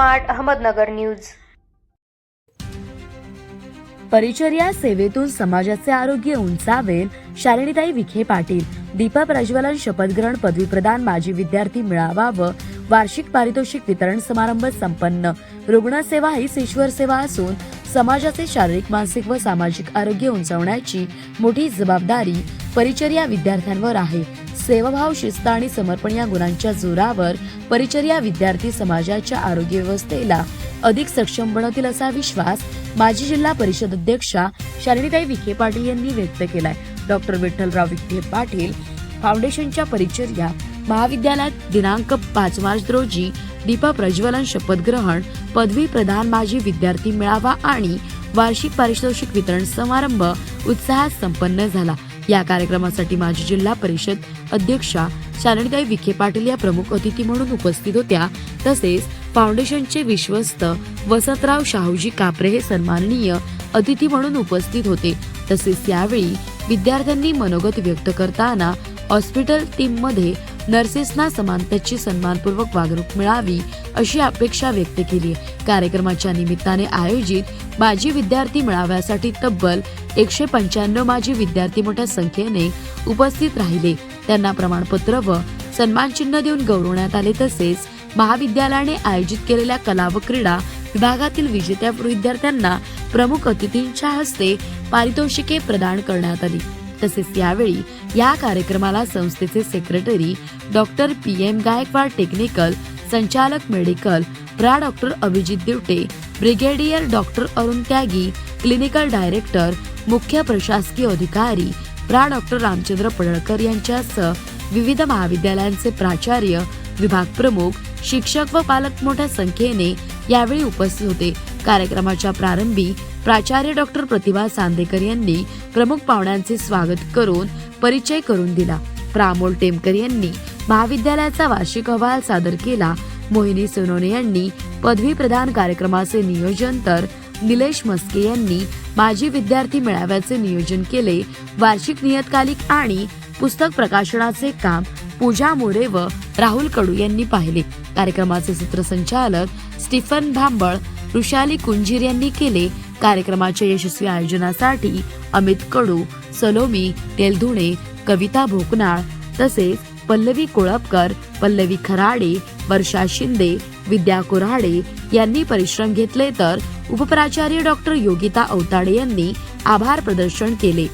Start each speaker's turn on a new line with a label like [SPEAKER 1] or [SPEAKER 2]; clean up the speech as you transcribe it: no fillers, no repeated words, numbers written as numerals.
[SPEAKER 1] Smart Ahmednagar news.
[SPEAKER 2] परिचर्या सेवेतून समाजाचे आरोग्य उंचावेल, शालिनीताई विखे पाटील। दीपा प्रज्वलन शपथग्रहण पदवी प्रदान माजी विद्यार्थी मेळावा व वार्षिक पारितोषिक वितरण समारंभ संपन्न। रुग्णसेवा हीच ईश्वर सेवा असून समाजाचे शारीरिक, मानसिक व सामाजिक आरोग्य उंचावण्याची मोठी जबाबदारी परिचर्या विद्यार्थ्यांवर आहे। सेवाभाव, शिस्त आणि समर्पण या गुणांच्या जोरावर परिचर्या विद्यार्थी समाजाच्या आरोग्य व्यवस्थेला अधिक सक्षम बनवतील असा विश्वास माजी जिल्हा परिषद अध्यक्षा शालिनीताई विखे पाटील यांनी व्यक्त केलाय। डॉक्टर विठ्ठलराव विखे पाटील फाउंडेशनच्या परिचर्या महाविद्यालयात दिनांक 5 मार्च रोजी दीपा प्रज्वलन शपथग्रहण, पदवी प्रदान माजी विद्यार्थी मेळावा आणि वार्षिक पारितोषिक वितरण समारंभ उत्साहात संपन्न झाला। या कार्यक्रमासाठी माजी जिल्हा परिषद अध्यक्षा शालिनीताई विखे पाटील या प्रमुख अतिथी म्हणून उपस्थित होत्या। तसेच फाउंडेशनचे विश्वस्त वसंतराव शाहूजी कापरे हे सन्माननीय अतिथी म्हणून उपस्थित होते। तसेच यावेळी विद्यार्थ्यांनी मनोगत व्यक्त करताना हॉस्पिटल टीममध्ये नर्सेसना समानतेची सन्मानपूर्वक वागणूक मिळावी अशी अपेक्षा व्यक्त केली। कार्यक्रमाच्या निमित्ताने आयोजित माजी विद्यार्थी मेळाव्यासाठी तब्बल 195 माजी विद्यार्थी मोठ्या संख्येने उपस्थित राहिले। त्यांना प्रमाणपत्र व सन्मानचिन्ह देऊन गौरवण्यात आले। तसेच महाविद्यालयाने आयोजित केलेल्या कला व क्रीडा विभागातील विजेत्या विद्यार्थ्यांना प्रमुख अतिथींच्या हस्ते पारितोषिके प्रदान करण्यात आली। तसेच यावेळी या कार्यक्रमाला संस्थेचे secretary doctor PM Gaikwad, technical संचालक मेडिकल प्रा doctor Abhijit Divte, brigadier doctor Arun Tyagi, clinical director, मुख्य प्रशासकीय अधिकारी प्रा डॉक्टर रामचंद्र पडळकर यांच्यासह विविध महाविद्यालयांचे प्राचार्य, विभाग प्रमुख, शिक्षक व पालक मोठ्या संख्येने यावेळी उपस्थित होते। कार्यक्रमाच्या प्रारंभी प्राचार्य डॉक्टर प्रतिभा सांदेकर यांनी प्रमुख पाहुण्यांचे स्वागत करून परिचय करून दिला। प्रामोल टेमकर यांनी महाविद्यालयाचा वार्षिक अहवाल सादर केला। मोहिनी सोनोने यांनी पदवी प्रदान कार्यक्रमाचे नियोजन, तर निलेश मस्के यांनी माजी विद्यार्थी मेळाव्याचे नियोजन केले। वार्षिक नियतकालिक आणि पुस्तक प्रकाशनाचे काम पूजा मोरे व राहुल कडू यांनी पाहिले। कार्यक्रमाचे सूत्रसंचालक स्टीफन भांबळ, ऋषाली कुंजीर यांनी केले। कार्यक्रमाच्या यशस्वी आयोजनासाठी अमित कडू, सलोमी तेलधुणे, कविता भोकनाळ तसेच पल्लवी कोळपकर, पल्लवी खराडे, वर्षा शिंदे, विद्या कोराडे यांनी परिश्रम घेतले, तर उपप्राचार्य डॉक्टर योगिता अवताडे यांनी आभार प्रदर्शन केले।